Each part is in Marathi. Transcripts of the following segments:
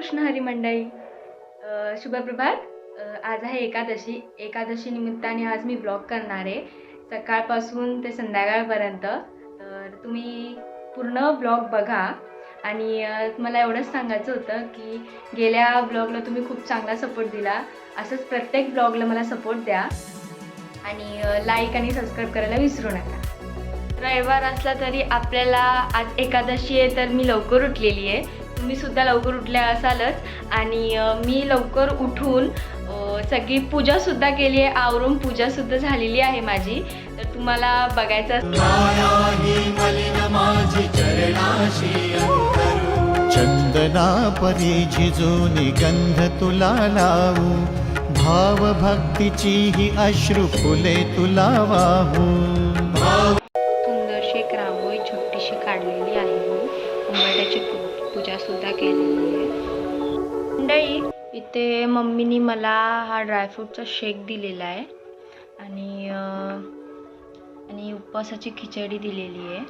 कृष्ण हरी मंडळी, शुभप्रभात. आज आहे एकादशी. एकादशी निमित्ताने आज मी ब्लॉग करणार आहे, सकाळपासून ते संध्याकाळपर्यंत. तर तुम्ही पूर्ण ब्लॉग बघा. आणि मला एवढंच सांगायचं होतं की गेल्या ब्लॉगला तुम्ही खूप चांगला सपोर्ट दिला, असंच प्रत्येक ब्लॉगला मला सपोर्ट द्या आणि लाईक आणि सबस्क्राईब करायला विसरू नका. रविवार असला तरी आपल्याला आज एकादशी आहे, तर मी लवकर उठलेली आहे. तुम्हीसुद्धा लवकर उठल्या असालच. आणि मी लवकर उठून सगळी पूजासुद्धा केली आहे, आवरून पूजासुद्धा झालेली आहे माझी. तर तुम्हाला बघायचं चंदना परी झिजूनी गंध तुला लावू, भाव भक्तीची ही अश्रू फुले तुला वाहू. सुंदरशी एक रांगोळी छोटीशी काढलेली आहे मी. उंबरठ्याची पूजा सुद्धा केलेली आहे मंडळी. इथे मम्मीनी मला हा ड्रायफ्रूटचा शेक दिलेला आहे आणि उपवासाची खिचडी दिलेली आहे.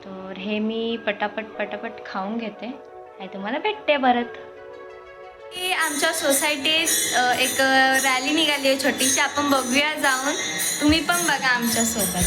तर हे मी पटापट खाऊन घेते, आणि तुम्हाला भेटते परत. आमच्या सोसायटीत एक रॅली निघाली आहे छोटीशी, आपण बघूया जाऊन. तुम्ही पण बघा आमच्यासोबत.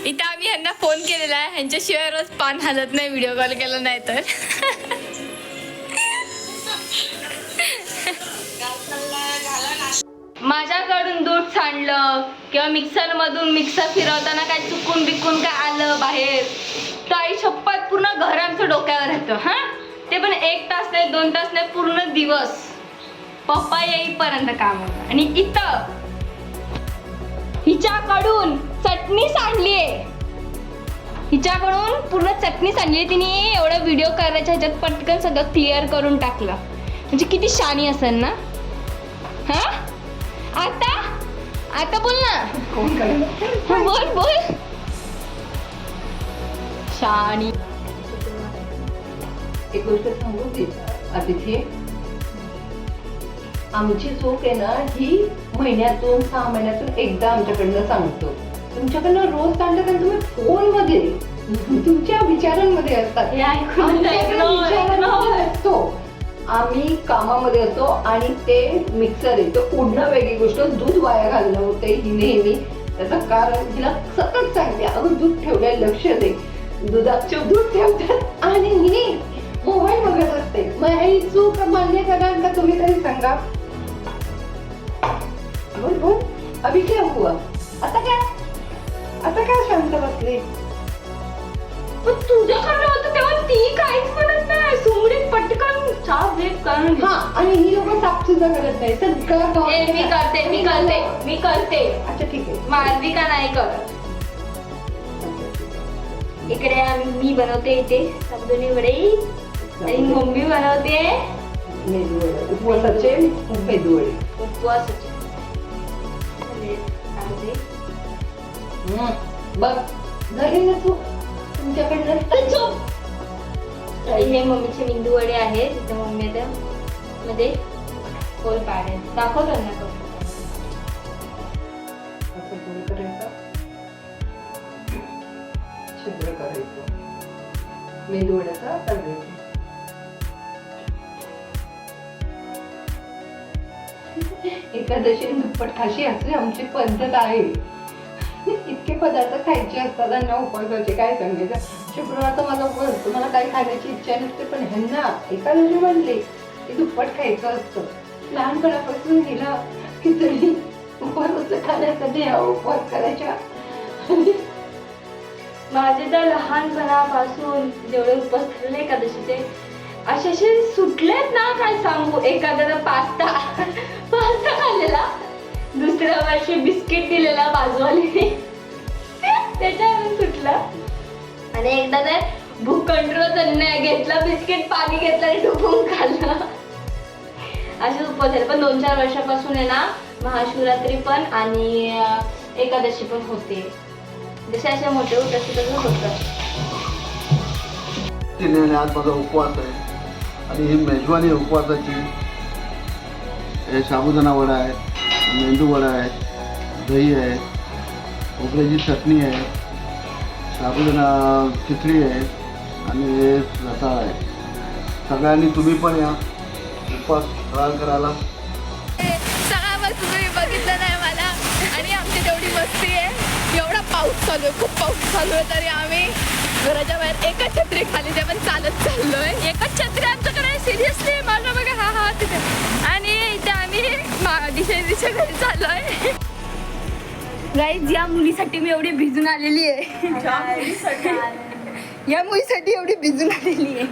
इथं आम्ही यांना फोन केलेला आहे, ह्यांच्याशिवाय रोज पान हलत नाही व्हिडिओ कॉल केला नाही तर. माझ्याकडून दूध सांडलं किंवा मिक्सर फिरवताना काय चुकून बिकून काय आलं बाहेर, तर आई शपथ पूर्ण घर आमचं डोक्यावर येतं. हा, ते पण 1 तास नाही 2 तास नाही, पूर्ण दिवस पप्पा येईपर्यंत काम होतं. आणि इथं हिच्याकडून चटणी सांडलीये, हिच्याकडून पूर्ण चटणी सांडली. तिने एवढा व्हिडिओ करायच्या ह्याच्यात पटकन सगळं क्लिअर करून टाकलं. म्हणजे किती शानी असेल ना. हा, आता बोल ना. बोल शानी. एक गोष्ट सांगू दे अतिथी, आमची चूक आहे ना ही महिन्यातून 6 महिन्यातून एकदा आमच्याकडनं सांगतो. तुमच्याकडनं रोज सांगतात आणि तुम्ही फोन मध्ये तुमच्या विचारांमध्ये असतात. असतो आम्ही कामामध्ये असतो आणि ते मिक्सर आहे ते उडणं वेगळी गोष्ट, दूध वाया घालणं होते ही नेहमी. त्याचं कारण हिला सतत सांगते, अगं दूध ठेवलंय लक्ष दे, दुधाचं दूध ठेवतात आणि मी मोबाईल बघत असते. मग ही चूक मान्य कराल का तुम्ही तरी सांगा. बोल अभि क्या हुआ? आता काय शांत बसले? पण तुझ्याकडनं होतं तेव्हा ती काहीच म्हणत नाही. सुमडी पटकन साफ वेट करून. हा, आणि ही लोक साफ सुद्धा करत नाही. सगळं मी करते. अच्छा ठीक आहे. मालविका नाही करत. इकडे मी बनवते इथे साबुदाणे वडे आणि मम्मी बनवते मेदूवडे, उपवासाचे मेदूवडे. बघ झाले ना तू तुमच्याकडनं. हे मम्मीचे मेंदू वडे आहेत. तिथं मम्मी आता मध्ये होल पाडे दाखव त्यांना. असं गोल करायचं, छिद्र करायचं, मेदूवड्याचा तळायचा. एकादशी दुप्पट खाशी असली आमची पद्धत आहे. इतके पदार्थ खायचे असतात आणि उपवासाचे काय सांगायचं. शुक्रवारचा माझा उपवास असतो, मला काही खाण्याची इच्छा नसते, पण ह्यांना एकादशी म्हणले की दुप्पट खायचं असतं. लहानपणापासून हिला खिचडी उपवासाचं खाण्यासाठी उपवास करायच्या. माझे तर लहानपणापासून जेवढे उपवास झालेले एकादशीचे असे सुटलेत ना, काय सांगू. एखाद्याला पास्ता खाल्लेला, दुसऱ्या वर्षी बिस्किट दिलेला बाजूवालीने, त्याच्यावरून सुटला. आणि एकदा तर भूक कंट्रोल नाही घेतला, बिस्किट पाणी घेतलं आणि डुबून खाल्लं. असे उपवास झाले. पण 2-4 वर्षापासून आहे ना महाशिवरात्री पण आणि एकादशी पण होते. जसे असे मोठे होत तसे तसं होतं. तिने आज माझा उपवास आहे आणि ही मेजवानी उपवासाची. हे साबुदाणा वडा आहे, मेंदू वडा आहे, दही आहे, खोबऱ्याची चटणी आहे, साबुदाणा खिचडी आहे आणि हे रताळ आहे. सगळ्यांनी तुम्ही पण या उपवास फराळ करायला. सगळ्यापासून तुम्ही बघितलं नाही मला आणि आमची तेवढी मस्ती आहे. एवढा पाऊस चालू आहे, खूप पाऊस चालू आहे, तरी आम्ही घराच्या बाहेर एकच छत्री खाली ते पण चालत चाललोय. एकच छत्री आमच्याकडे, सिरियसली. माझा बघा हा तिथे. आणि इथे आम्ही दिशे घरी चाललोय. गाईज, या मुलीसाठी मी एवढी भिजून आलेली आहे. या मुलीसाठी एवढी भिजून आलेली आहे.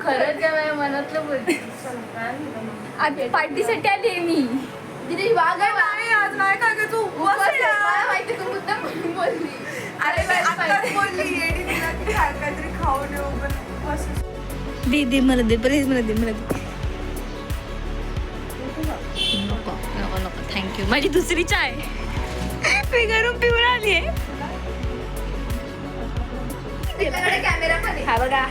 खरंच आहे, मनातलं बोलते. पार्टीसाठी आली आहे मी. आज नाही का ग तू उपवास माहिती तू मुद्दाम बोलली. अरे आत्ताच बोलली येडी तिला की काहीतरी खाऊन येऊ पण उपवास. दे मला दे, प्लीज मला दे. नको थँक्यू. माझी दुसरी चाय मी घरून पिऊन आली आहे. कॅमेरा मध्ये हा बघा,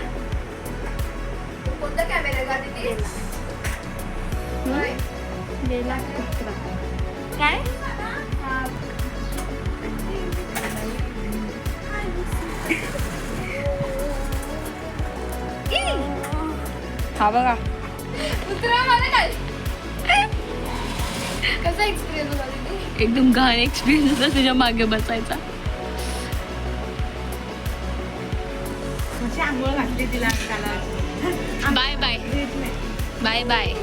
कोणता कॅमेरा का तिथे काय हा बघा. कसा एक्सपिरियन्स होता तिथे? एकदम घाण एक्सपिरियन्स होता तुझ्या मागे बसायचा. आंघोळ घातली तिला बाय बाय बाय बाय.